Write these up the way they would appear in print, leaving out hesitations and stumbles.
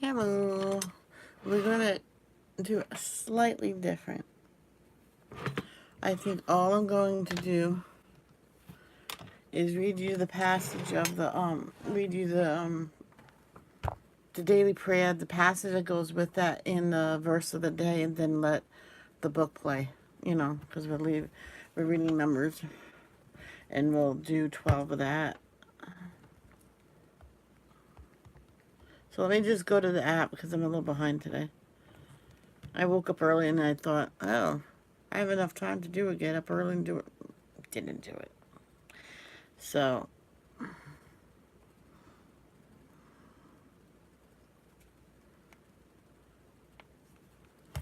Hello. We're going to do a slightly different. I think all I'm going to do is read you the passage of the daily prayer, the passage that goes with that in the verse of the day, and then let the book play, because we're reading Numbers, and we'll do 12 of that. So let me just go to the app because I'm a little behind today. I woke up early and I thought, oh, I have enough time to do it. Get up early and do it. Didn't do it. So,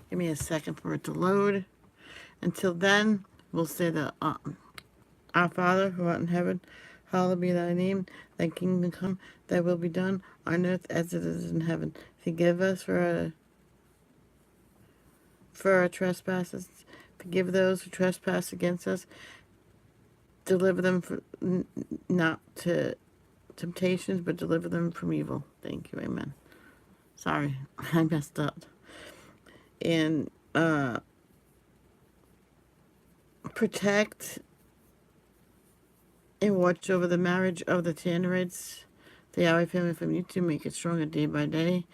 give me a second for it to load. Until then, we'll say Our Father who art in heaven, hallowed be thy name. Thy kingdom come, thy will be done on earth as it is in heaven. Forgive us for our trespasses. Forgive those who trespass against us. Deliver them not to temptations, but deliver them from evil. Thank you, amen. Sorry, I messed up. And protect and watch over the marriage of the Tannerids, the Yahweh family from you two. Make it stronger day by day,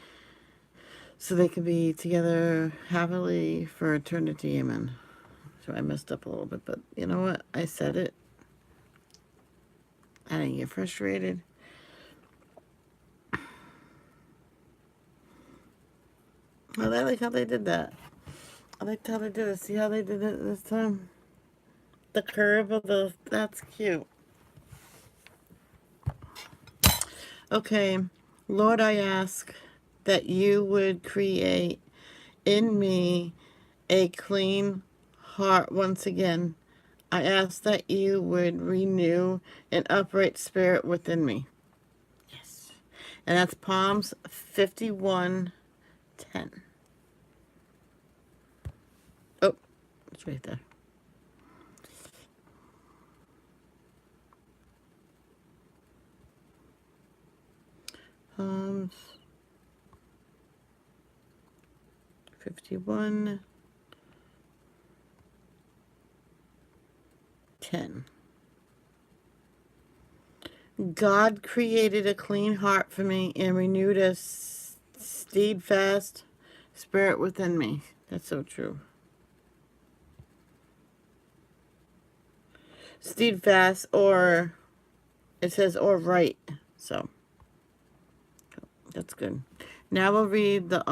so they can be together happily for eternity, amen. So I messed up a little bit, but you know what? I said it. I didn't get frustrated. I like how they did that. I liked how they did it. See how they did it this time? The curve of that's cute. Okay, Lord, I ask that you would create in me a clean heart once again. I ask that you would renew an upright spirit within me. Yes. And that's Psalms 51:10. Oh, it's right there. Psalms 51:10. God created a clean heart for me and renewed a steadfast spirit within me. That's so true. Steadfast, or it says or right. So that's good. Now we'll read the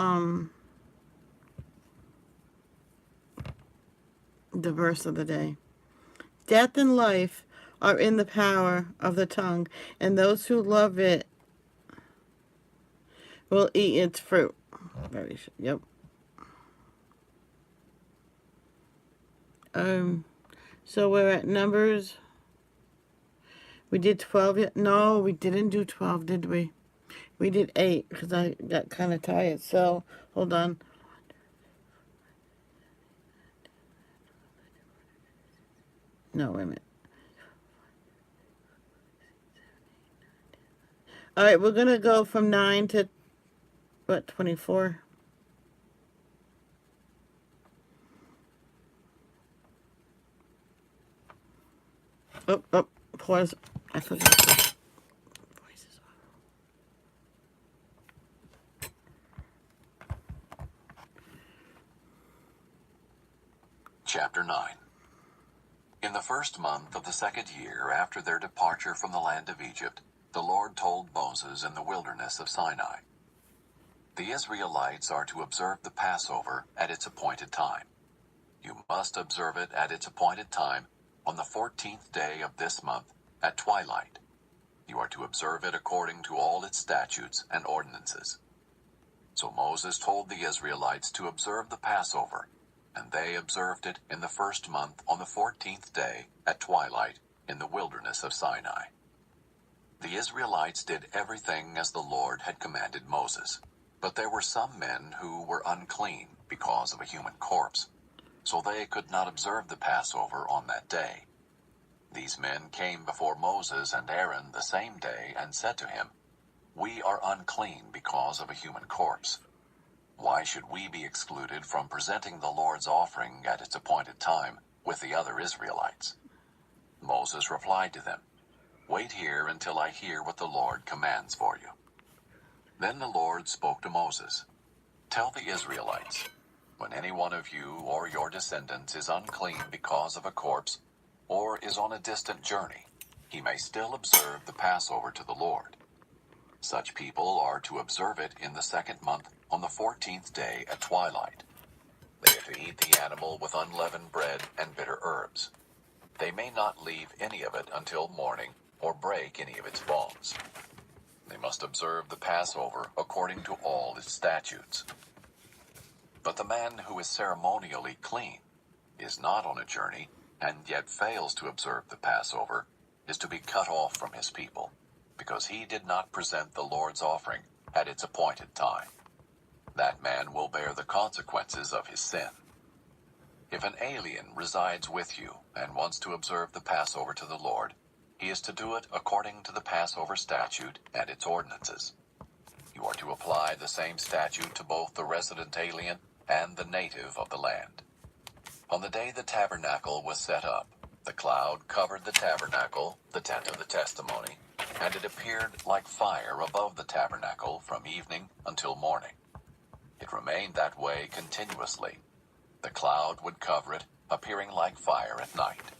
verse of the day. Death and life are in the power of the tongue, and those who love it will eat its fruit. Yep. So we're at Numbers. We did 12 yet? No, we didn't do 12, did we? We did 8 because I got kind of tired. So hold on. No, wait a minute. All right, we're going to go from 9 to, 24? Oh, pause. I forgot the voices Chapter 9. In the first month of the second year after their departure from the land of Egypt, the Lord told Moses in the wilderness of Sinai, "The Israelites are to observe the Passover at its appointed time. You must observe it at its appointed time on the 14th day of this month at twilight. You are to observe it according to all its statutes and ordinances." So Moses told the Israelites to observe the Passover, and they observed it in the first month on the 14th day at twilight in the wilderness of Sinai. The Israelites did everything as the Lord had commanded Moses. But there were some men who were unclean because of a human corpse, so they could not observe the Passover on that day. These men came before Moses and Aaron the same day and said to him, "We are unclean because of a human corpse. Why should we be excluded from presenting the Lord's offering at its appointed time with the other Israelites?" Moses replied to them, "Wait here until I hear what the Lord commands for you." Then the Lord spoke to Moses, "Tell the Israelites, when any one of you or your descendants is unclean because of a corpse, or is on a distant journey, he may still observe the Passover to the Lord. Such people are to observe it in the second month on the 14th day at twilight. They are to eat the animal with unleavened bread and bitter herbs. They may not leave any of it until morning or break any of its bones. They must observe the Passover according to all its statutes. But the man who is ceremonially clean, is not on a journey, and yet fails to observe the Passover, is to be cut off from his people, because he did not present the Lord's offering at its appointed time. That man will bear the consequences of his sin. If an alien resides with you and wants to observe the Passover to the Lord, he is to do it according to the Passover statute and its ordinances. You are to apply the same statute to both the resident alien and the native of the land. On the day the tabernacle was set up, the cloud covered the tabernacle, the tent of the testimony, and it appeared like fire above the tabernacle from evening until morning. It remained that way continuously. The cloud would cover it, appearing like fire at night.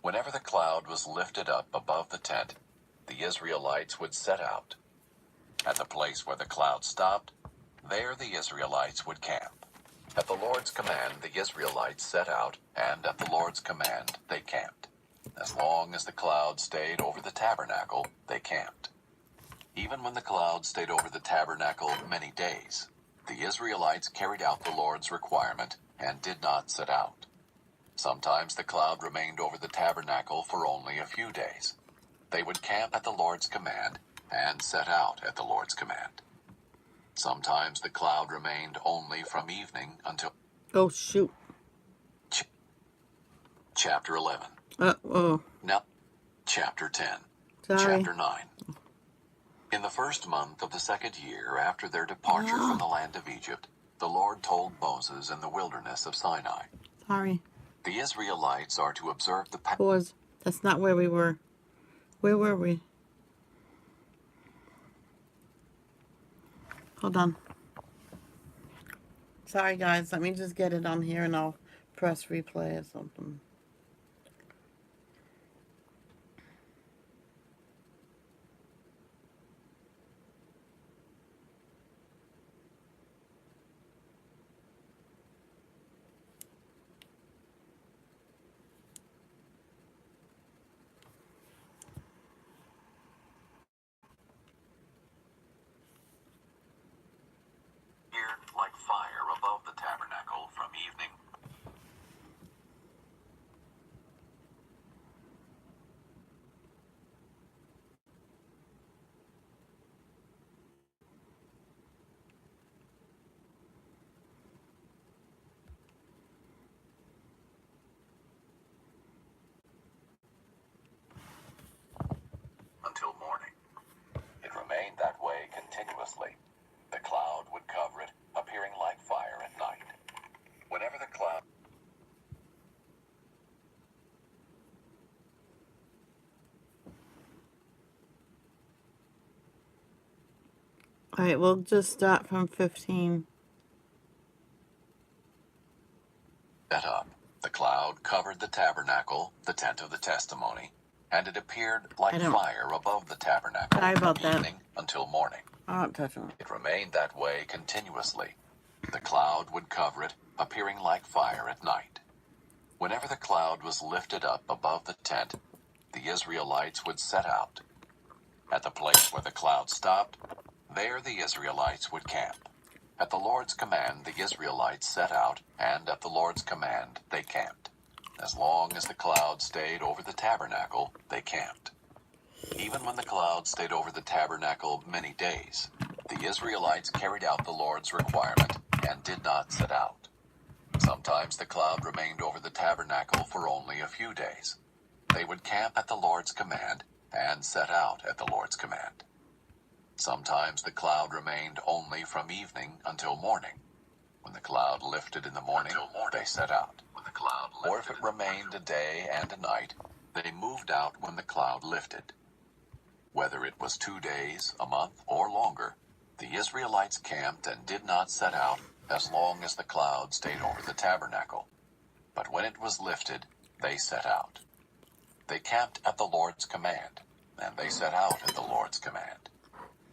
Whenever the cloud was lifted up above the tent, the Israelites would set out. At the place where the cloud stopped, there the Israelites would camp. At the Lord's command, the Israelites set out, and at the Lord's command, they camped. As long as the cloud stayed over the tabernacle, they camped. Even when the cloud stayed over the tabernacle many days, the Israelites carried out the Lord's requirement and did not set out. Sometimes the cloud remained over the tabernacle for only a few days. They would camp at the Lord's command and set out at the Lord's command. Sometimes the cloud remained only from evening until... Oh, shoot. Chapter 11. Oh. Now, Chapter 10. Sorry. Chapter 9. In the first month of the second year after their departure from the land of Egypt, the Lord told Moses in the wilderness of Sinai, Sorry. "The Israelites are to observe the..." Pause. That's not where we were. Where were we? Hold on. Sorry, guys. Let me just get it on here and I'll press replay or something. Appeared like fire above the tabernacle from evening until morning. It remained that way continuously. The cloud would cover it, appearing like fire at night. Whenever the cloud... Alright, we'll just start from 15. set up, the cloud covered the tabernacle, the tent of the testimony, and it appeared like fire above the tabernacle from evening until morning. I'll touch on it. It remained that way continuously. The cloud would cover it, appearing like fire at night. Whenever the cloud was lifted up above the tent, the Israelites would set out. At the place where the cloud stopped, there the Israelites would camp. At the Lord's command, the Israelites set out, and at the Lord's command, they camped. As long as the cloud stayed over the tabernacle, they camped. Even when the cloud stayed over the tabernacle many days, the Israelites carried out the Lord's requirement and did not set out. Sometimes the cloud remained over the tabernacle for only a few days. They would camp at the Lord's command and set out at the Lord's command. Sometimes the cloud remained only from evening until morning. When the cloud lifted in the morning, they set out. Or if it remained a day and a night, they moved out when the cloud lifted. Whether it was 2 days, a month, or longer, the Israelites camped and did not set out as long as the cloud stayed over the tabernacle. But when it was lifted, they set out. They camped at the Lord's command, and they set out at the Lord's command.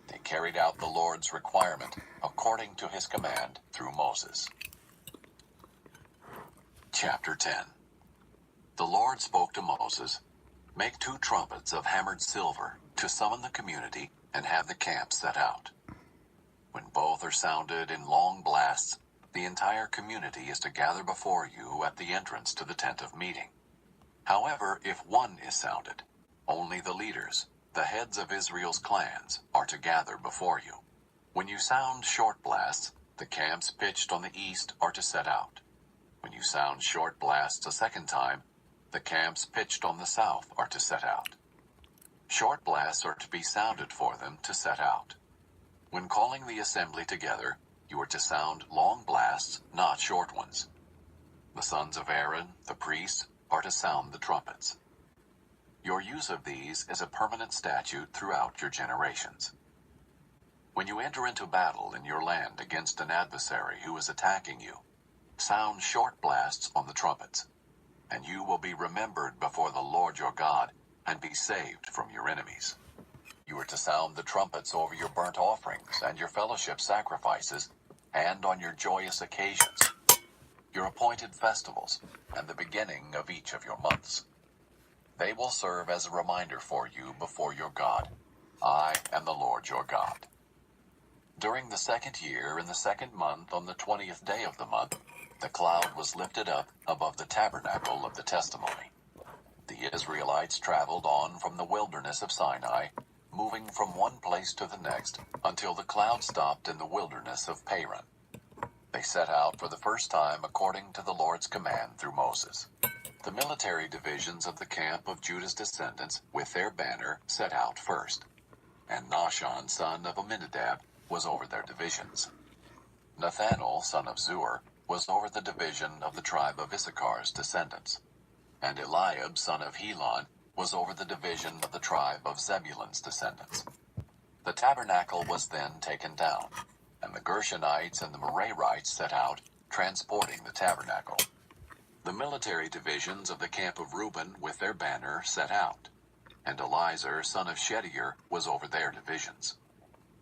They carried out the Lord's requirement according to his command through Moses. Chapter 10. The Lord spoke to Moses, "Make 2 trumpets of hammered silver to summon the community and have the camp set out. When both are sounded in long blasts, the entire community is to gather before you at the entrance to the tent of meeting. However, if one is sounded, only the leaders, the heads of Israel's clans, are to gather before you. When you sound short blasts, the camps pitched on the east are to set out. When you sound short blasts a second time, the camps pitched on the south are to set out. Short blasts are to be sounded for them to set out. When calling the assembly together, you are to sound long blasts, not short ones. The sons of Aaron, the priests, are to sound the trumpets. Your use of these is a permanent statute throughout your generations. When you enter into battle in your land against an adversary who is attacking you, sound short blasts on the trumpets, and you will be remembered before the Lord your God and be saved from your enemies. You are to sound the trumpets over your burnt offerings and your fellowship sacrifices, and on your joyous occasions, your appointed festivals, and the beginning of each of your months. They will serve as a reminder for you before your God. I am the Lord your God. During the 2nd year, in the 2nd month, on the 20th day of the month, the cloud was lifted up above the tabernacle of the testimony. The Israelites traveled on from the wilderness of Sinai, moving from one place to the next until the cloud stopped in the wilderness of Paran. They set out for the first time according to the Lord's command through Moses. The military divisions of the camp of Judah's descendants with their banner set out first, and Nahshon, son of Amminadab, was over their divisions. Nathanael, son of Zur, was over the division of the tribe of Issachar's descendants, and Eliab, son of Helon, was over the division of the tribe of Zebulun's descendants. The tabernacle was then taken down, and the Gershonites and the Merarites set out, transporting the tabernacle. The military divisions of the camp of Reuben with their banner set out, and Elizur, son of Shedeur, was over their divisions.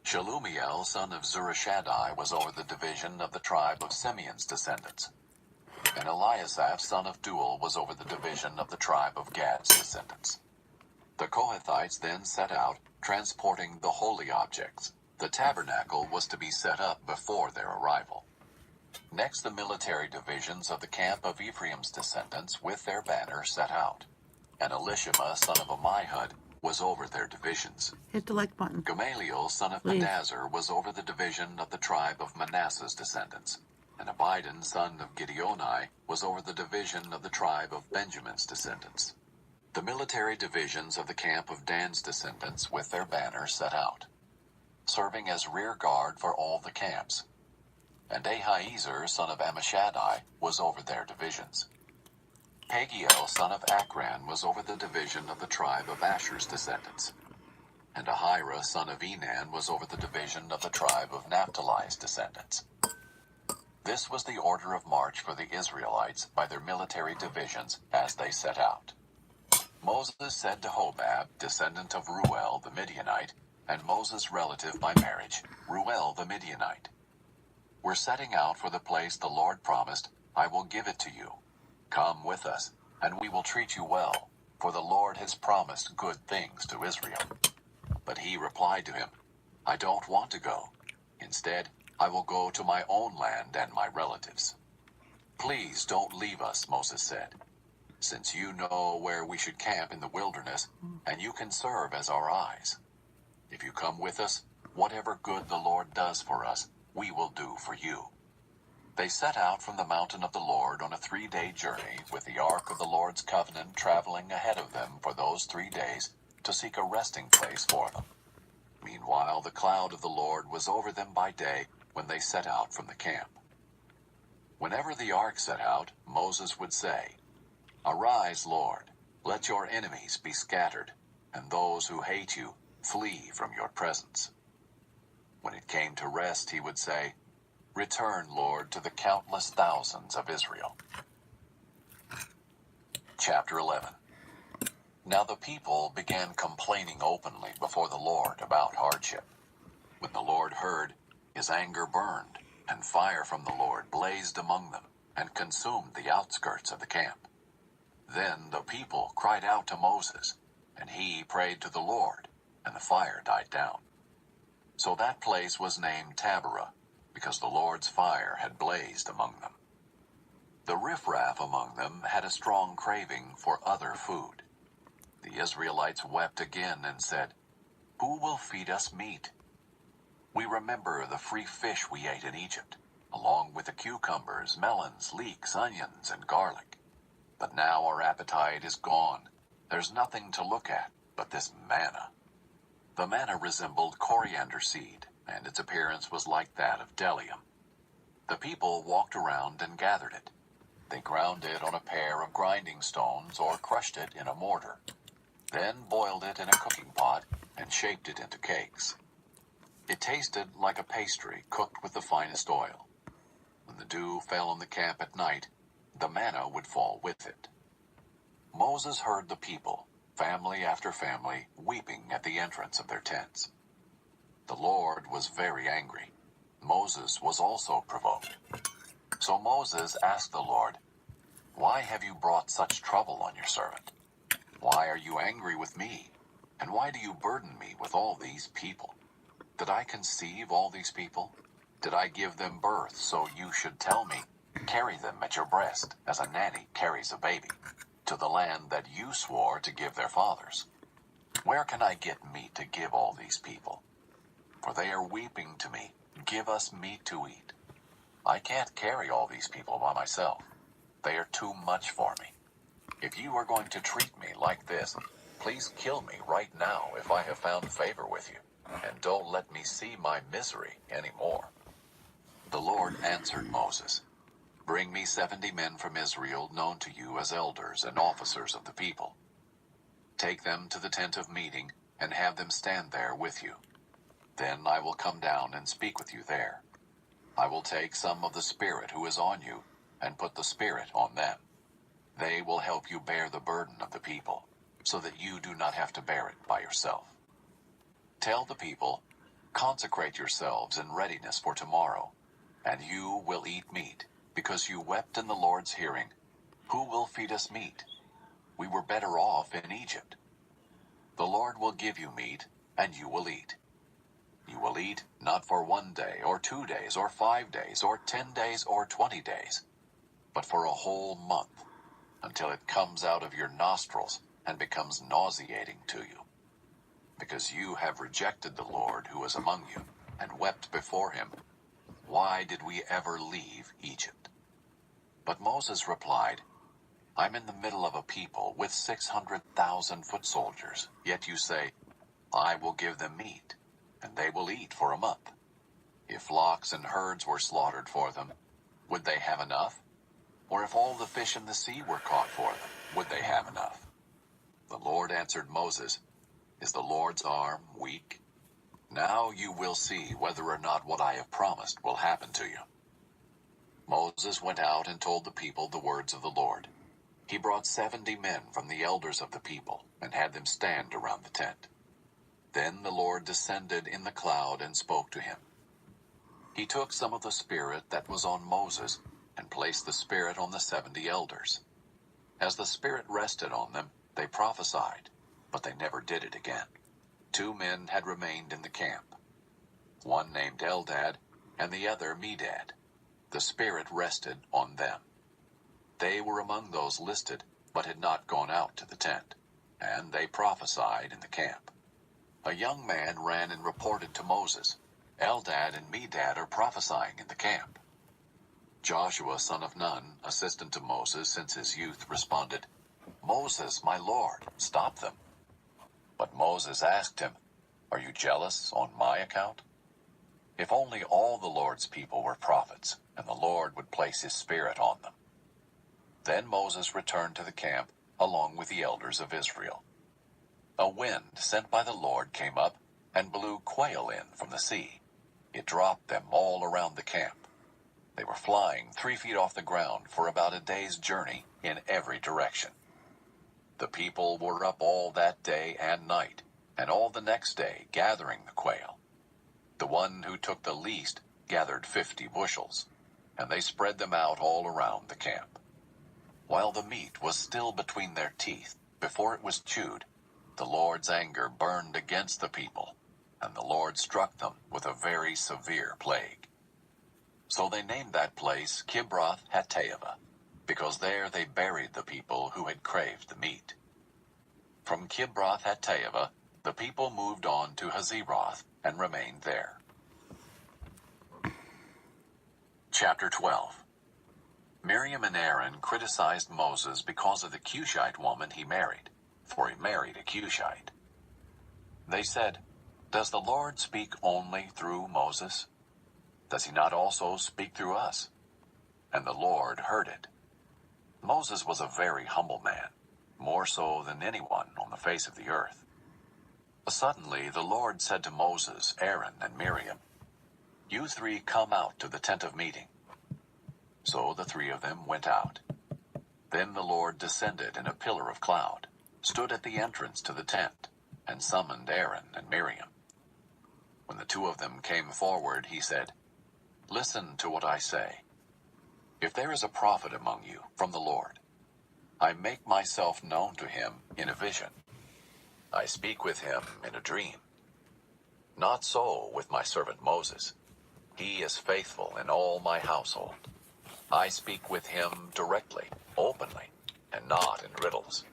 Shelumiel, son of Zurishaddai, was over the division of the tribe of Simeon's descendants, and Eliasaph, son of Duel, was over the division of the tribe of Gad's descendants. The Kohathites then set out, transporting the holy objects. The tabernacle was to be set up before their arrival. Next, the military divisions of the camp of Ephraim's descendants with their banner set out, and Elishama, son of Ammihud, was over their divisions. Hit the like button. Gamaliel, son of Please. Pedazur, was over the division of the tribe of Manasseh's descendants, and Abidan, son of Gideoni, was over the division of the tribe of Benjamin's descendants. The military divisions of the camp of Dan's descendants with their banner set out, serving as rear guard for all the camps. And Ahiezer, son of Ammishaddai, was over their divisions. Pagiel, son of Akran, was over the division of the tribe of Asher's descendants. And Ahira, son of Enan, was over the division of the tribe of Naphtali's descendants. This was the order of march for the Israelites by their military divisions as they set out. Moses said to Hobab, descendant of Ruel the Midianite, and Moses' relative by marriage, Ruel the Midianite, "We're setting out for the place the Lord promised, I will give it to you. Come with us, and we will treat you well, for the Lord has promised good things to Israel." But he replied to him, "I don't want to go. Instead, I will go to my own land and my relatives." "Please don't leave us," Moses said, "since you know where we should camp in the wilderness, and you can serve as our eyes. If you come with us, whatever good the Lord does for us, we will do for you." They set out from the mountain of the Lord on a 3-day journey, with the ark of the Lord's covenant traveling ahead of them for those 3 days to seek a resting place for them. Meanwhile, the cloud of the Lord was over them by day when they set out from the camp. Whenever the ark set out, Moses would say, "Arise, Lord, let your enemies be scattered, and those who hate you flee from your presence." When it came to rest, he would say, "Return, Lord, to the countless thousands of Israel." Chapter 11. Now the people began complaining openly before the Lord about hardship. When the Lord heard, his anger burned, and fire from the Lord blazed among them, and consumed the outskirts of the camp. Then the people cried out to Moses, and he prayed to the Lord, and the fire died down. So that place was named Taberah, because the Lord's fire had blazed among them. The riffraff among them had a strong craving for other food. The Israelites wept again and said, "Who will feed us meat? We remember the free fish we ate in Egypt, along with the cucumbers, melons, leeks, onions, and garlic. But now our appetite is gone. There's nothing to look at but this manna." The manna resembled coriander seed, and its appearance was like that of bdellium. The people walked around and gathered it. They ground it on a pair of grinding stones or crushed it in a mortar, then boiled it in a cooking pot and shaped it into cakes. It tasted like a pastry cooked with the finest oil. When the dew fell on the camp at night, the manna would fall with it. Moses heard the people, family after family, weeping at the entrance of their tents. The Lord was very angry. Moses was also provoked. So Moses asked the Lord, "Why have you brought such trouble on your servant? Why are you angry with me? And why do you burden me with all these people? Did I conceive all these people? Did I give them birth so you should tell me, 'Carry them at your breast, as a nanny carries a baby, to the land that you swore to give their fathers?' Where can I get meat to give all these people? For they are weeping to me, 'Give us meat to eat.' I can't carry all these people by myself. They are too much for me. If you are going to treat me like this, please kill me right now if I have found favor with you, and don't let me see my misery anymore." The Lord answered Moses, "Bring me 70 men from Israel known to you as elders and officers of the people. Take them to the tent of meeting and have them stand there with you. Then I will come down and speak with you there. I will take some of the Spirit who is on you and put the Spirit on them. They will help you bear the burden of the people, so that you do not have to bear it by yourself. Tell the people, 'Consecrate yourselves in readiness for tomorrow, and you will eat meat, because you wept in the Lord's hearing, "Who will feed us meat? We were better off in Egypt." The Lord will give you meat, and you will eat. You will eat not for 1 day, or 2 days, or 5 days, or 10 days, or 20 days, but for a whole month, until it comes out of your nostrils and becomes nauseating to you. Because you have rejected the Lord who is among you, and wept before him, why did we ever leave Egypt? But Moses replied, I'm in the middle of a people with 600,000 foot soldiers, yet you say, I will give them meat, and they will eat for a month. If flocks and herds were slaughtered for them, would they have enough? Or if all the fish in the sea were caught for them, would they have enough? The Lord answered Moses, Is the Lord's arm weak? Now you will see whether or not what I have promised will happen to you. Moses went out and told the people the words of the Lord. He brought 70 men from the elders of the people and had them stand around the tent. Then the Lord descended in the cloud and spoke to him. He took some of the Spirit that was on Moses and placed the Spirit on the 70 elders. As the Spirit rested on them, they prophesied, but they never did it again. 2 men had remained in the camp, one named Eldad and the other Medad. The Spirit rested on them. They were among those listed, but had not gone out to the tent, and they prophesied in the camp. A young man ran and reported to Moses, Eldad and Medad are prophesying in the camp. Joshua, son of Nun, assistant to Moses since his youth, responded, Moses, my Lord, stop them. But Moses asked him, Are you jealous on my account? If only all the Lord's people were prophets, and the Lord would place his Spirit on them." Then Moses returned to the camp along with the elders of Israel. A wind sent by the Lord came up and blew quail in from the sea. It dropped them all around the camp. They were flying 3 feet off the ground for about a day's journey in every direction. The people were up all that day and night, and all the next day gathering the quail. The one who took the least gathered 50 bushels, and they spread them out all around the camp. While the meat was still between their teeth, before it was chewed, the Lord's anger burned against the people, and the Lord struck them with a very severe plague. So they named that place Kibroth Hattaavah, because there they buried the people who had craved the meat. From Kibroth Hattaavah, the people moved on to Hazeroth and remained there. Chapter 12. Miriam and Aaron criticized Moses because of the Cushite woman he married, for he married a Cushite. They said, "Does the Lord speak only through Moses? Does he not also speak through us?" And the Lord heard it. Moses was a very humble man, more so than anyone on the face of the earth. Suddenly the Lord said to Moses, Aaron, and Miriam, "You three come out to the tent of meeting." So the 3 of them went out. Then the Lord descended in a pillar of cloud, stood at the entrance to the tent, and summoned Aaron and Miriam. When the 2 of them came forward, he said, "Listen to what I say. If there is a prophet among you from the Lord, I make myself known to him in a vision. I speak with him in a dream. Not so with my servant Moses. He is faithful in all my household. I speak with him directly, openly, and not in riddles.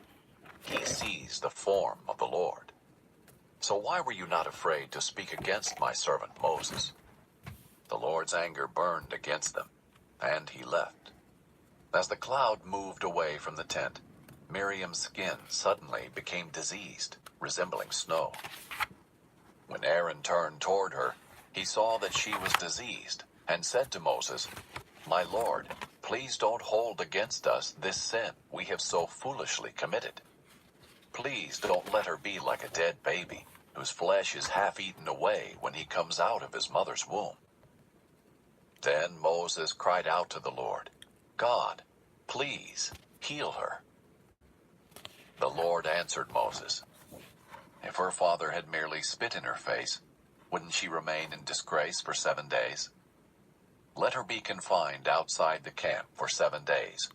He sees the form of the Lord. So why were you not afraid to speak against my servant Moses?" The Lord's anger burned against them, and he left. As the cloud moved away from the tent, Miriam's skin suddenly became diseased, resembling snow. When Aaron turned toward her, he saw that she was diseased, and said to Moses, "My Lord, please don't hold against us this sin we have so foolishly committed. Please don't let her be like a dead baby, whose flesh is half eaten away when he comes out of his mother's womb." Then Moses cried out to the Lord, "God, please heal her." The Lord answered Moses, "If her father had merely spit in her face, wouldn't she remain in disgrace for 7 days? Let her be confined outside the camp for 7 days.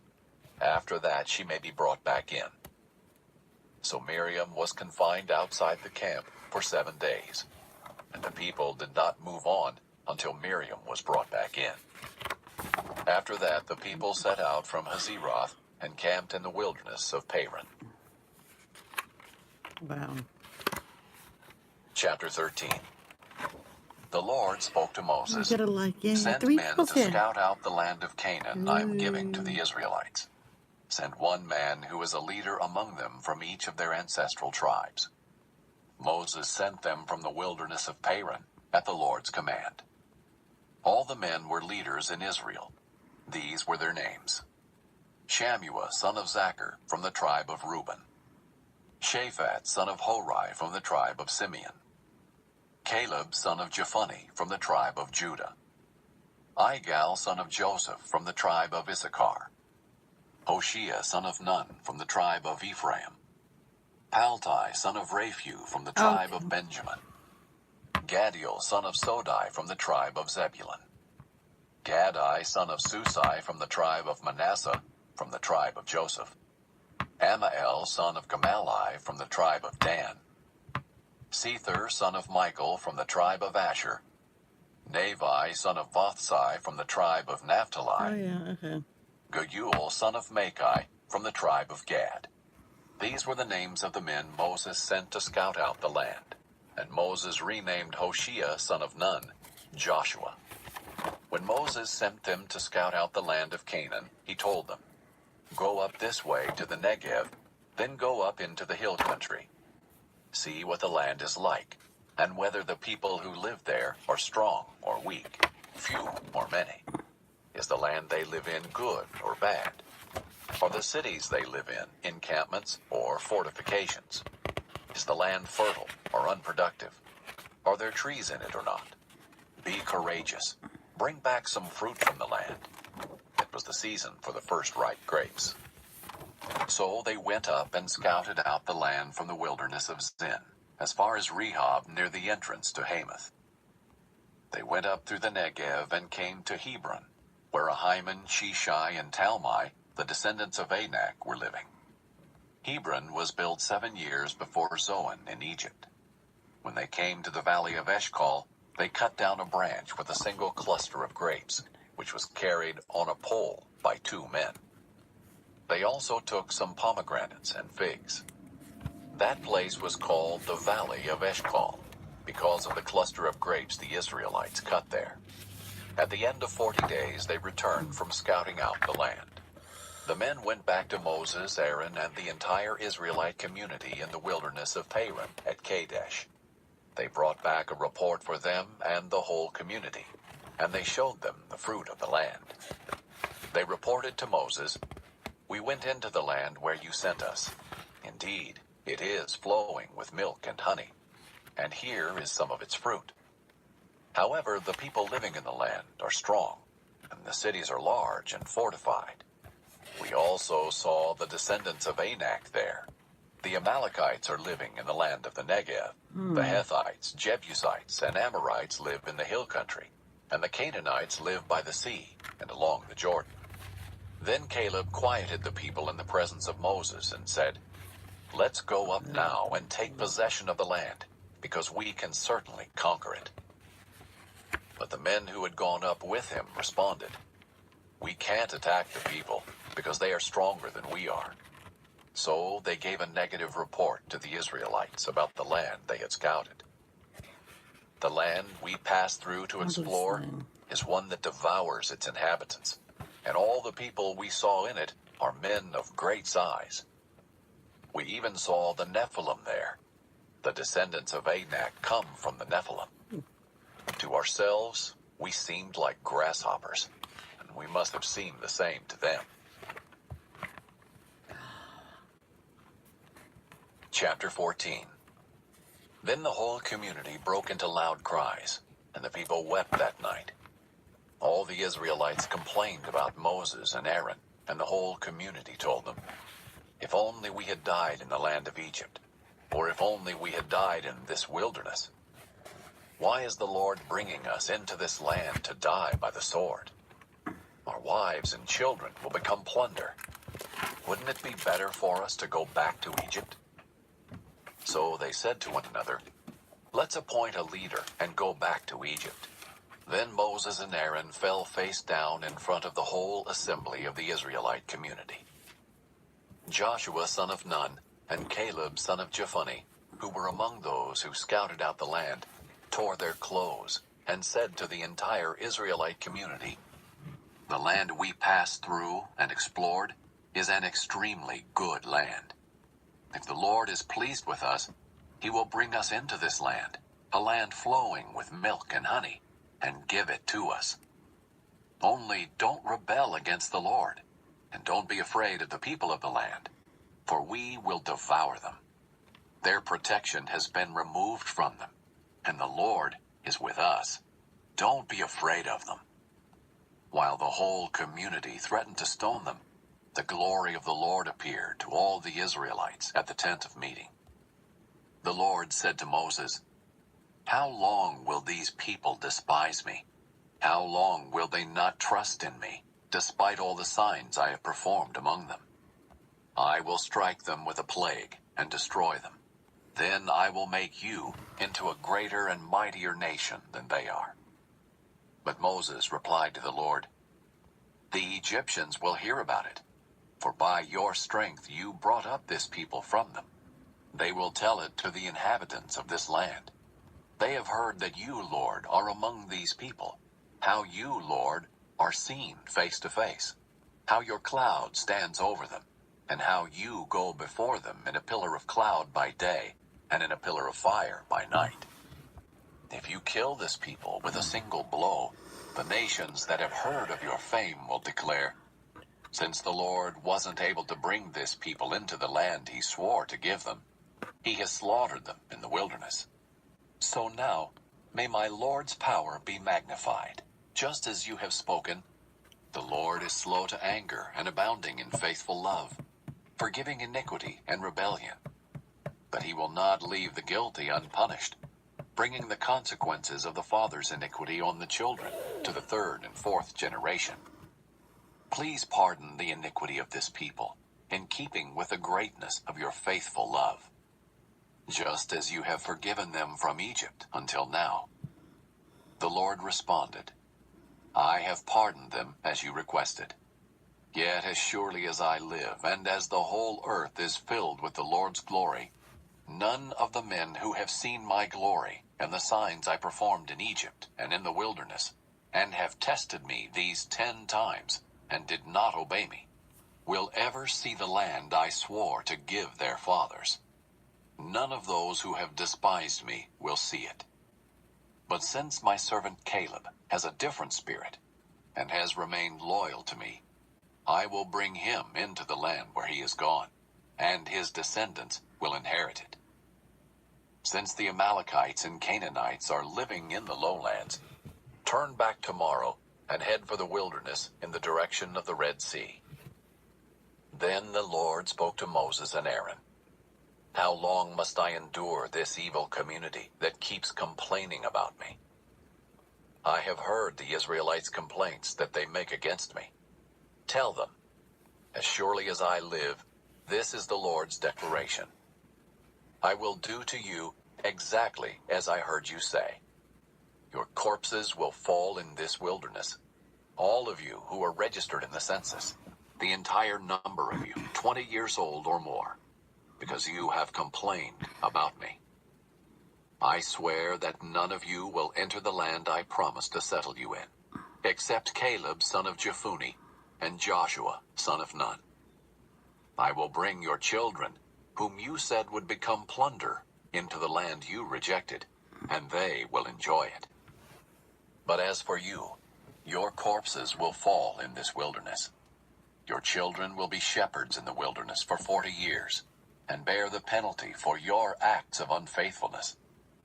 After that she may be brought back in." So Miriam was confined outside the camp for 7 days, and the people did not move on until Miriam was brought back in. After that the people set out from Hazeroth and camped in the wilderness of Paran. Wow. Chapter 13. The Lord spoke to I Moses, get a like, yeah, "Send 3 men people's to here. scout out the land of Canaan I am giving to the Israelites. Send 1 man who is a leader among them from each of their ancestral tribes." Moses sent them from the wilderness of Paran at the Lord's command. All the men were leaders in Israel. These were their names: Shammua, son of Zachar, from the tribe of Reuben; Shaphat, son of Hori, from the tribe of Simeon; Caleb, son of Jephunneh, from the tribe of Judah; Igal, son of Joseph, from the tribe of Issachar; Hoshea, son of Nun, from the tribe of Ephraim; Paltai, son of Raphu, from the tribe of Benjamin; Gadiel, son of Sodai, from the tribe of Zebulun; Gadai, son of Susai, from the tribe of Manasseh, from the tribe of Joseph; Amael, son of Gamalai, from the tribe of Dan; Sether, son of Michael, from the tribe of Asher; Navi, son of Vothsai, from the tribe of Oh, Naphtali; yeah, okay. Geuel, son of Machi, from the tribe of Gad. These were the names of the men Moses sent to scout out the land, and Moses renamed Hoshea, son of Nun, Joshua. When Moses sent them to scout out the land of Canaan, he told them, "Go up this way to the Negev, then go up into the hill country. See what the land is like, and whether the people who live there are strong or weak, few or many. Is the land they live in good or bad? Are the cities they live in encampments or fortifications? Is the land fertile or unproductive? Are there trees in it or not? Be courageous. Bring back some fruit from the land. It was the season for the first ripe grapes. So they went up and scouted out the land from the wilderness of Zin, as far as Rehob near the entrance to Hamath. They went up through the Negev and came to Hebron, where Ahiman, Sheshai, and Talmai, the descendants of Anak, were living. Hebron was built 7 years before Zoan in Egypt. When they came to the valley of Eshcol, they cut down a branch with a single cluster of grapes, which was carried on a pole by 2 men. They also took some pomegranates and figs. That place was called the Valley of Eshcol, because of the cluster of grapes the Israelites cut there. At the end of 40 days, they returned from scouting out the land. The men went back to Moses, Aaron, and the entire Israelite community in the wilderness of Paran at Kadesh. They brought back a report for them and the whole community, and they showed them the fruit of the land. They reported to Moses, "We went into the land where you sent us. Indeed, it is flowing with milk and honey, and here is some of its fruit. However, the people living in the land are strong, and the cities are large and fortified. We also saw the descendants of Anak there. The Amalekites are living in the land of the Negev. The Hethites, Jebusites, and Amorites live in the hill country, and the Canaanites live by the sea and along the Jordan." Then Caleb quieted the people in the presence of Moses and said, "Let's go up now and take possession of the land, because we can certainly conquer it." But the men who had gone up with him responded, "We can't attack the people, because they are stronger than we are." So they gave a negative report to the Israelites about the land they had scouted. "The land we passed through to explore is one that devours its inhabitants, and all the people we saw in it are men of great size. We even saw the Nephilim there. The descendants of Anak come from the Nephilim. To ourselves, we seemed like grasshoppers, and we must have seemed the same to them." Chapter 14. Then the whole community broke into loud cries, and the people wept that night. All the Israelites complained about Moses and Aaron, and the whole community told them, "If only we had died in the land of Egypt, or if only we had died in this wilderness. Why is the Lord bringing us into this land to die by the sword? Our wives and children will become plunder. Wouldn't it be better for us to go back to Egypt?" So they said to one another, "Let's appoint a leader and go back to Egypt." Then Moses and Aaron fell face down in front of the whole assembly of the Israelite community. Joshua son of Nun and Caleb son of Jephunneh, who were among those who scouted out the land, tore their clothes and said to the entire Israelite community, "The land we passed through and explored is an extremely good land. If the Lord is pleased with us, he will bring us into this land, a land flowing with milk and honey, and give it to us. Only don't rebel against the Lord, and don't be afraid of the people of the land, for we will devour them. Their protection has been removed from them, and the Lord is with us. Don't be afraid of them." While the whole community threatened to stone them, the glory of the Lord appeared to all the Israelites at the tent of meeting. The Lord said to Moses, "How long will these people despise me? How long will they not trust in me, despite all the signs I have performed among them? I will strike them with a plague and destroy them. Then I will make you into a greater and mightier nation than they are." But Moses replied to the Lord, "The Egyptians will hear about it, for by your strength you brought up this people from them. They will tell it to the inhabitants of this land. They have heard that you, Lord, are among these people, how you, Lord, are seen face to face, how your cloud stands over them, and how you go before them in a pillar of cloud by day and in a pillar of fire by night. If you kill this people with a single blow, the nations that have heard of your fame will declare, 'Since the Lord wasn't able to bring this people into the land he swore to give them, he has slaughtered them in the wilderness.' So now, may my Lord's power be magnified, just as you have spoken. The Lord is slow to anger and abounding in faithful love, forgiving iniquity and rebellion. But he will not leave the guilty unpunished, bringing the consequences of the father's iniquity on the children to the third and fourth generation. Please pardon the iniquity of this people, in keeping with the greatness of your faithful love, just as you have forgiven them from Egypt until now." The Lord responded, "I have pardoned them as you requested. Yet as surely as I live, and as the whole earth is filled with the Lord's glory, none of the men who have seen my glory and the signs I performed in Egypt and in the wilderness, and have tested me these 10 times, and did not obey me, will ever see the land I swore to give their fathers. None of those who have despised me will see it. But since my servant Caleb has a different spirit, and has remained loyal to me, I will bring him into the land where he is gone, and his descendants will inherit it. Since the Amalekites and Canaanites are living in the lowlands, turn back tomorrow and head for the wilderness in the direction of the Red Sea." Then the Lord spoke to Moses and Aaron, "How long must I endure this evil community that keeps complaining about me? I have heard the Israelites' complaints that they make against me. Tell them, as surely as I live, this is the Lord's declaration. I will do to you exactly as I heard you say. Your corpses will fall in this wilderness, all of you who are registered in the census, the entire number of you, 20 years old or more, because you have complained about me. I swear that none of you will enter the land I promised to settle you in, except Caleb son of Jephunneh and Joshua son of Nun. I will bring your children, whom you said would become plunder, into the land you rejected, and they will enjoy it. But as for you, your corpses will fall in this wilderness. Your children will be shepherds in the wilderness for 40 years, and bear the penalty for your acts of unfaithfulness,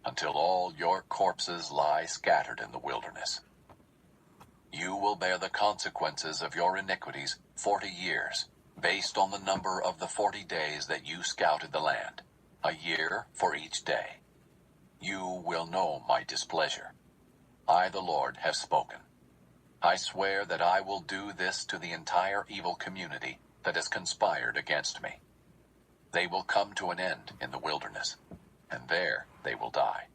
until all your corpses lie scattered in the wilderness. You will bear the consequences of your iniquities 40 years, based on the number of the 40 days that you scouted the land, a year for each day. You will know my displeasure. I, the Lord, have spoken. I swear that I will do this to the entire evil community that has conspired against me. They will come to an end in the wilderness, and there they will die."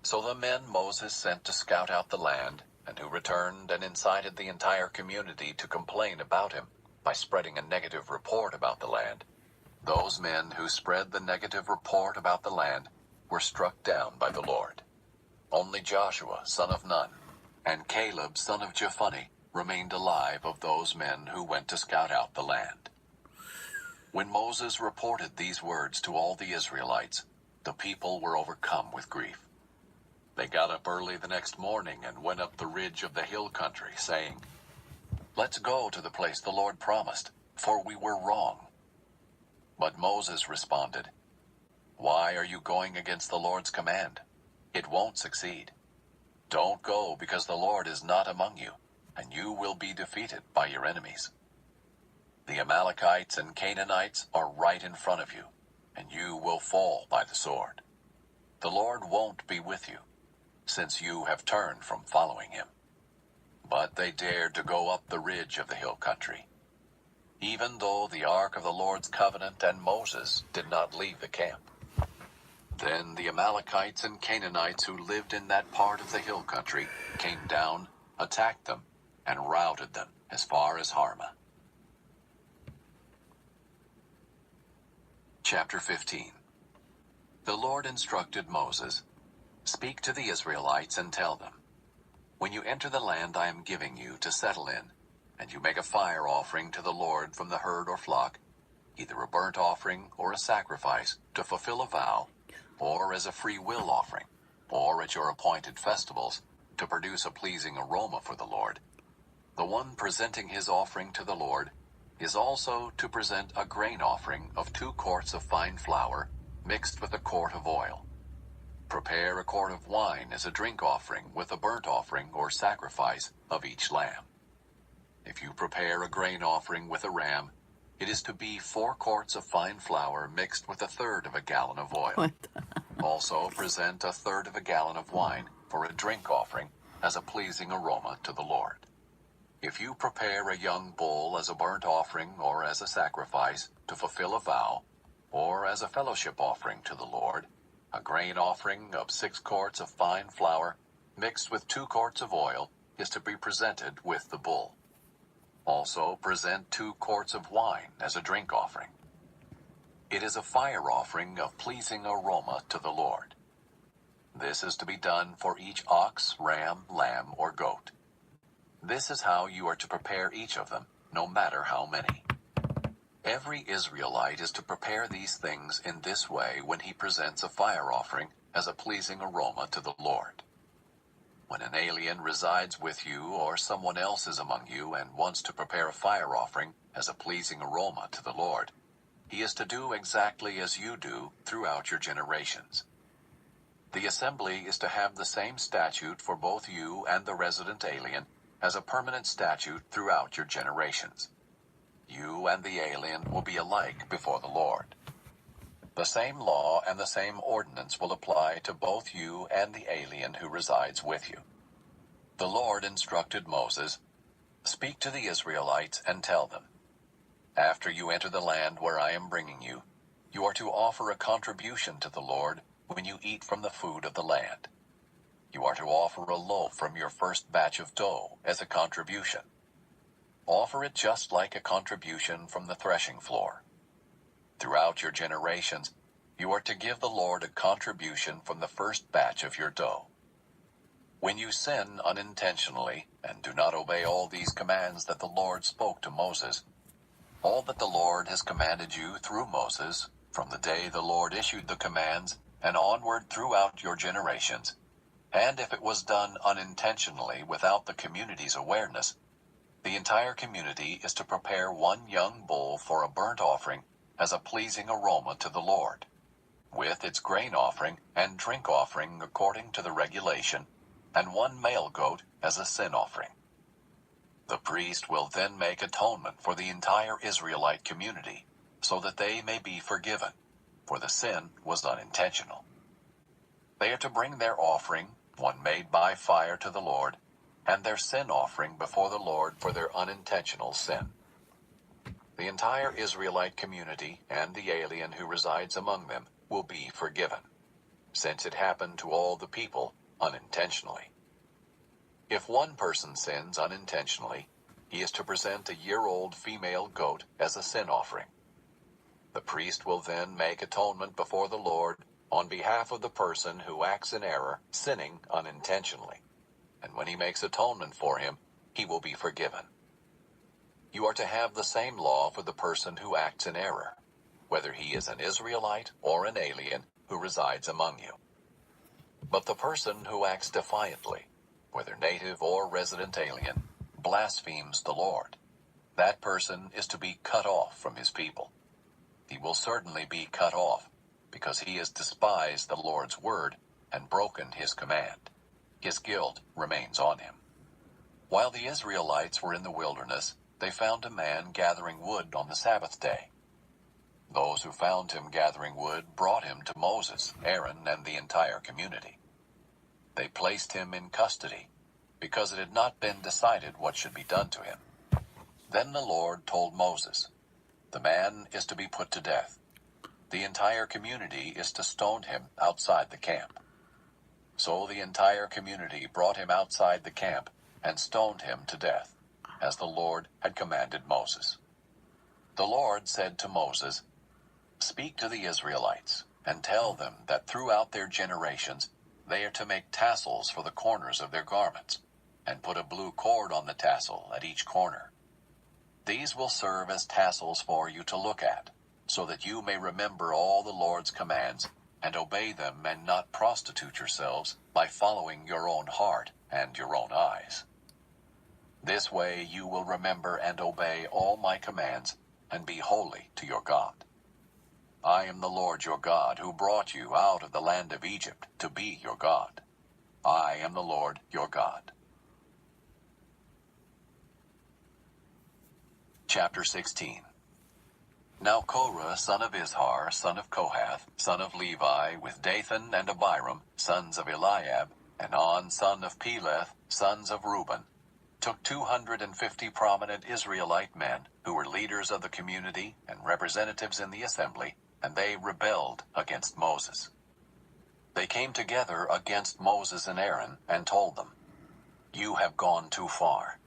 So the men Moses sent to scout out the land, and who returned and incited the entire community to complain about him by spreading a negative report about the land, those men who spread the negative report about the land were struck down by the Lord. Only Joshua son of Nun and Caleb son of Jephunneh remained alive of those men who went to scout out the land. When Moses reported these words to all the Israelites, the people were overcome with grief. They got up early the next morning and went up the ridge of the hill country, saying, "Let's go to the place the Lord promised, for we were wrong." But Moses responded, "Why are you going against the Lord's command? It won't succeed. Don't go, because the Lord is not among you, and you will be defeated by your enemies. The Amalekites and Canaanites are right in front of you, and you will fall by the sword. The Lord won't be with you, since you have turned from following him." But they dared to go up the ridge of the hill country, even though the ark of the Lord's covenant and Moses did not leave the camp. Then the Amalekites and Canaanites who lived in that part of the hill country came down, attacked them, and routed them as far as Harmah. Chapter 15. The Lord instructed Moses, "Speak to the Israelites and tell them, when you enter the land I am giving you to settle in, and you make a fire offering to the Lord from the herd or flock, either a burnt offering or a sacrifice to fulfill a vow, or as a free will offering, or at your appointed festivals, to produce a pleasing aroma for the Lord, the one presenting his offering to the Lord is also to present a grain offering of 2 quarts of fine flour mixed with a quart of oil. Prepare a quart of wine as a drink offering with a burnt offering or sacrifice of each lamb. If you prepare a grain offering with a ram, it is to be 4 quarts of fine flour mixed with 1/3 of a gallon of oil. What? Also present 1/3 of a gallon of wine for a drink offering as a pleasing aroma to the Lord. If you prepare a young bull as a burnt offering or as a sacrifice to fulfill a vow, or as a fellowship offering to the Lord, a grain offering of 6 quarts of fine flour mixed with 2 quarts of oil is to be presented with the bull. Also present 2 quarts of wine as a drink offering. It is a fire offering of pleasing aroma to the Lord. This is to be done for each ox, ram, lamb, or goat. This is how you are to prepare each of them, no matter how many. Every Israelite is to prepare these things in this way when he presents a fire offering as a pleasing aroma to the Lord. When an alien resides with you or someone else is among you and wants to prepare a fire offering as a pleasing aroma to the Lord, he is to do exactly as you do throughout your generations. The assembly is to have the same statute for both you and the resident alien as a permanent statute throughout your generations. You and the alien will be alike before the Lord. The same law and the same ordinance will apply to both you and the alien who resides with you. The Lord instructed Moses, "Speak to the Israelites and tell them, after you enter the land where I am bringing you, you are to offer a contribution to the Lord when you eat from the food of the land. You are to offer a loaf from your first batch of dough as a contribution. Offer it just like a contribution from the threshing floor. Throughout your generations, you are to give the Lord a contribution from the first batch of your dough. When you sin unintentionally and do not obey all these commands that the Lord spoke to Moses, all that the Lord has commanded you through Moses, from the day the Lord issued the commands and onward throughout your generations, and if it was done unintentionally without the community's awareness, the entire community is to prepare 1 young bull for a burnt offering as a pleasing aroma to the Lord, with its grain offering and drink offering according to the regulation, and 1 male goat as a sin offering. The priest will then make atonement for the entire Israelite community, so that they may be forgiven, for the sin was unintentional. They are to bring their offering, one made by fire to the Lord, and their sin offering before the Lord for their unintentional sin. The entire Israelite community and the alien who resides among them will be forgiven, since it happened to all the people unintentionally. If one person sins unintentionally, he is to present a year-old female goat as a sin offering. The priest will then make atonement before the Lord on behalf of the person who acts in error, sinning unintentionally. And when he makes atonement for him, he will be forgiven. You are to have the same law for the person who acts in error, whether he is an Israelite or an alien who resides among you. But the person who acts defiantly, whether native or resident alien, blasphemes the Lord. That person is to be cut off from his people. He will certainly be cut off, because he has despised the Lord's word and broken his command. His guilt remains on him. While the Israelites were in the wilderness, they found a man gathering wood on the Sabbath day. Those who found him gathering wood brought him to Moses, Aaron, and the entire community. They placed him in custody, because it had not been decided what should be done to him. Then the Lord told Moses, "The man is to be put to death. The entire community is to stone him outside the camp." So the entire community brought him outside the camp and stoned him to death, as the Lord had commanded Moses. The Lord said to Moses, "Speak to the Israelites, and tell them that throughout their generations they are to make tassels for the corners of their garments, and put a blue cord on the tassel at each corner. These will serve as tassels for you to look at, so that you may remember all the Lord's commands and obey them, and not prostitute yourselves by following your own heart and your own eyes. This way you will remember and obey all my commands, and be holy to your God. I am the Lord your God, who brought you out of the land of Egypt to be your God. I am the Lord your God. Chapter 16. Now Korah, son of Izhar, son of Kohath, son of Levi, with Dathan and Abiram, sons of Eliab, and On, son of Peleth, sons of Reuben, took 250 prominent Israelite men who were leaders of the community and representatives in the assembly, and they rebelled against Moses. They came together against Moses and Aaron and told them, "You have gone too far.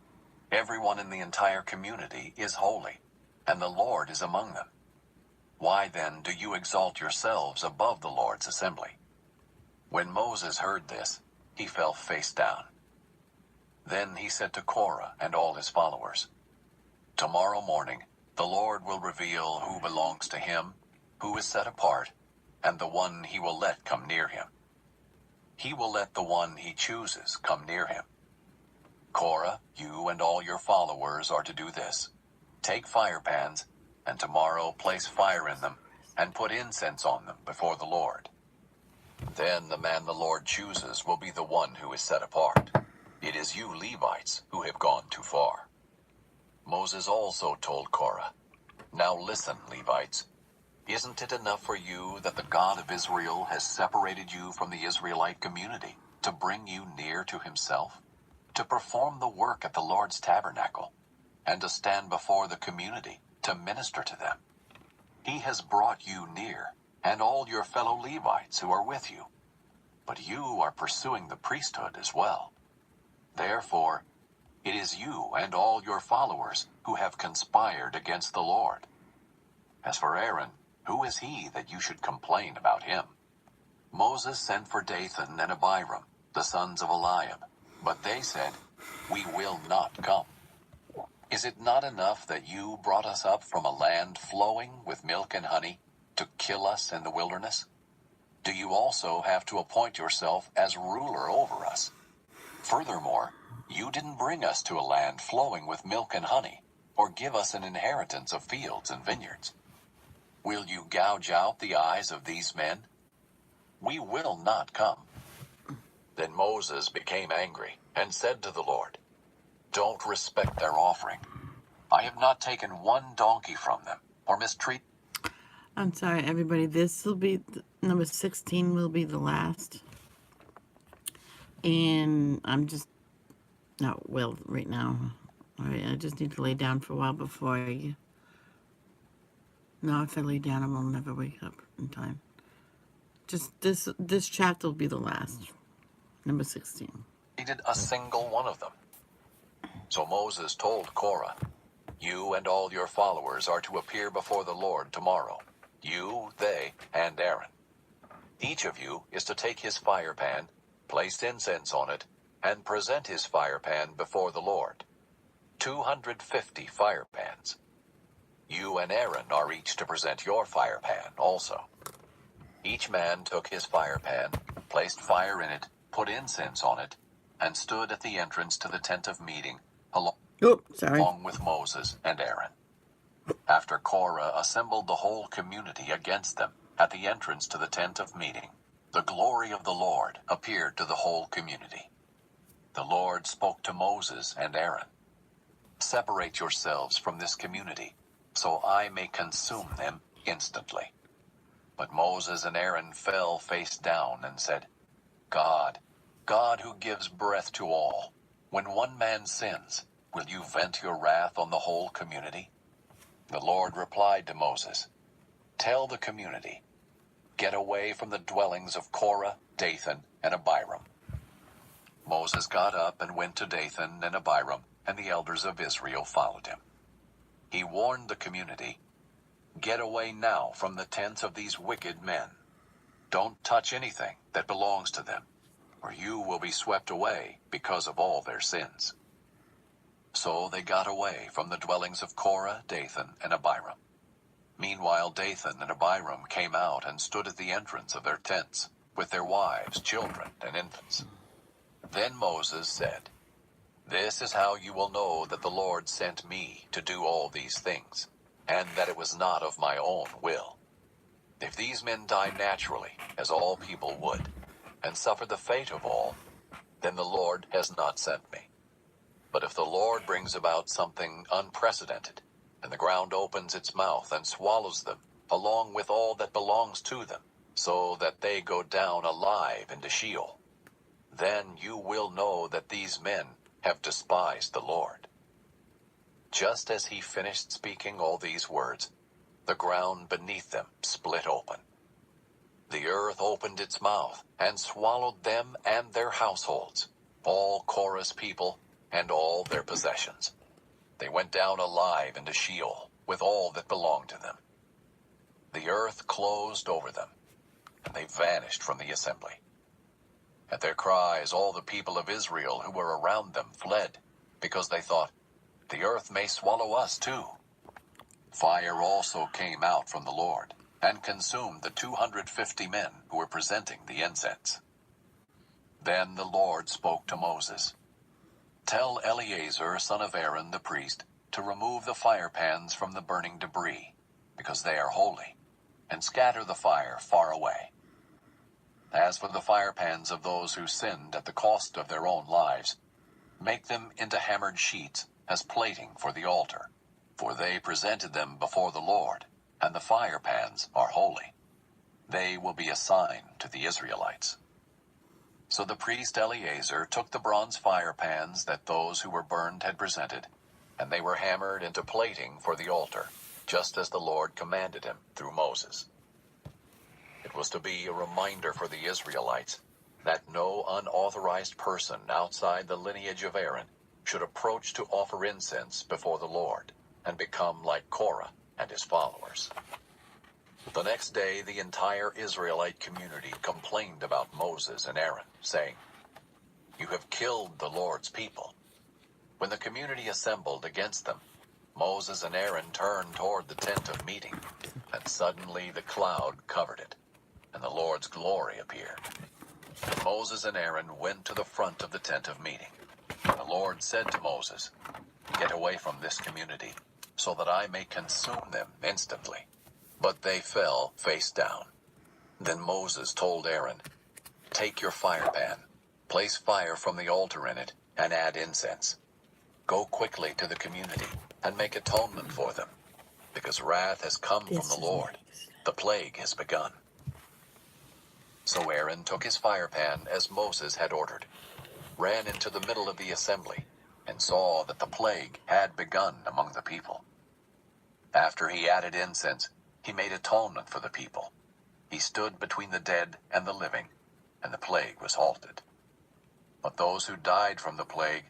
Everyone in the entire community is holy, and the Lord is among them. Why then do you exalt yourselves above the Lord's assembly?" When Moses heard this, he fell face down. Then he said to Korah and all his followers, "Tomorrow morning the Lord will reveal who belongs to him, who is set apart, and the one he will let come near him. He will let the one he chooses come near him. Korah, you and all your followers are to do this. Take fire pans, and tomorrow place fire in them, and put incense on them before the Lord. Then the man the Lord chooses will be the one who is set apart. It is you Levites who have gone too far." Moses also told Korah, "Now listen, Levites. Isn't it enough for you that the God of Israel has separated you from the Israelite community to bring you near to himself, to perform the work at the Lord's tabernacle, and to stand before the community to minister to them? He has brought you near, and all your fellow Levites who are with you. But you are pursuing the priesthood as well. Therefore, it is you and all your followers who have conspired against the Lord. As for Aaron, who is he that you should complain about him?" Moses sent for Dathan and Abiram, the sons of Eliab, but they said, "We will not come. Is it not enough that you brought us up from a land flowing with milk and honey to kill us in the wilderness? Do you also have to appoint yourself as ruler over us? Furthermore, you didn't bring us to a land flowing with milk and honey, or give us an inheritance of fields and vineyards. Will you gouge out the eyes of these men? We will not come." Then Moses became angry and said to the Lord, "Don't respect their offering. I have not taken one donkey from them, or mistreat." I'm sorry, everybody. This will be number 16 will be the last. And I'm just not well right now. All right, I just need to lay down for a while before I. No, if I lay down, I will never wake up in time. Just this chapter will be the last. Number 16. Did a single one of them. So Moses told Korah, "You and all your followers are to appear before the Lord tomorrow, you, they, and Aaron. Each of you is to take his fire pan, place incense on it, and present his fire pan before the Lord. 250 fire pans. You and Aaron are each to present your fire pan also." Each man took his fire pan, placed fire in it, put incense on it, and stood at the entrance to the tent of meeting along with Moses and Aaron. After Korah assembled the whole community against them at the entrance to the tent of meeting, the glory of the Lord appeared to the whole community. The Lord spoke to Moses and Aaron, "Separate yourselves from this community, so I may consume them instantly." But Moses and Aaron fell face down and said, God who gives breath to all, when one man sins, will you vent your wrath on the whole community?" The Lord replied to Moses, "Tell the community, get away from the dwellings of Korah, Dathan, and Abiram." Moses got up and went to Dathan and Abiram, and the elders of Israel followed him. He warned the community, "Get away now from the tents of these wicked men. Don't touch anything that belongs to them, or you will be swept away because of all their sins." So they got away from the dwellings of Korah, Dathan, and Abiram. Meanwhile, Dathan and Abiram came out and stood at the entrance of their tents, with their wives, children, and infants. Then Moses said, "This is how you will know that the Lord sent me to do all these things, and that it was not of my own will. If these men die naturally, as all people would, and suffer the fate of all, then the Lord has not sent me. But if the Lord brings about something unprecedented, and the ground opens its mouth and swallows them, along with all that belongs to them, so that they go down alive into Sheol, then you will know that these men have despised the Lord." Just as he finished speaking all these words, the ground beneath them split open. The earth opened its mouth and swallowed them and their households, all Korah's people and all their possessions. They went down alive into Sheol with all that belonged to them. The earth closed over them, and they vanished from the assembly. At their cries, all the people of Israel who were around them fled, because they thought, "The earth may swallow us too." Fire also came out from the Lord, and consumed the 250 men who were presenting the incense. Then the Lord spoke to Moses, "Tell Eleazar, son of Aaron the priest, to remove the fire pans from the burning debris, because they are holy, and scatter the fire far away. As for the fire pans of those who sinned at the cost of their own lives, make them into hammered sheets as plating for the altar, for they presented them before the Lord, and the fire pans are holy. They will be a sign to the Israelites." So the priest Eleazar took the bronze fire pans that those who were burned had presented, and they were hammered into plating for the altar, just as the Lord commanded him through Moses. It was to be a reminder for the Israelites that no unauthorized person outside the lineage of Aaron should approach to offer incense before the Lord and become like Korah and his followers. The next day, the entire Israelite community complained about Moses and Aaron, saying, "You have killed the Lord's people." When the community assembled against them, Moses and Aaron turned toward the tent of meeting, and suddenly the cloud covered it, and the Lord's glory appeared. Moses and Aaron went to the front of the tent of meeting. The Lord said to Moses, "Get away from this community, so that I may consume them instantly." But they fell face down. Then Moses told Aaron, "Take your fire pan, place fire from the altar in it, and add incense. Go quickly to the community and make atonement for them, because wrath has come from the Lord. The plague has begun." So Aaron took his fire pan as Moses had ordered, ran into the middle of the assembly, and saw that the plague had begun among the people. After he added incense, he made atonement for the people. He stood between the dead and the living, and the plague was halted. But those who died from the plague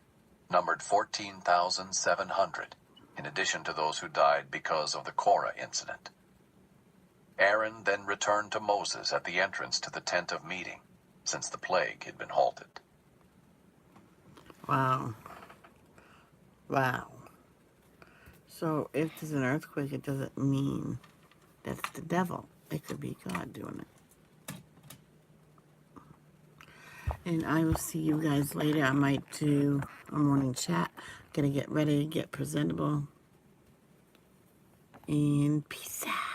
numbered 14,700, in addition to those who died because of the Korah incident. Aaron then returned to Moses at the entrance to the tent of meeting, since the plague had been halted. Wow. Wow. So if there's an earthquake, it doesn't mean that's the devil. It could be God doing it. And I will see you guys later. I might do a morning chat. Gonna get ready, get presentable. And peace out.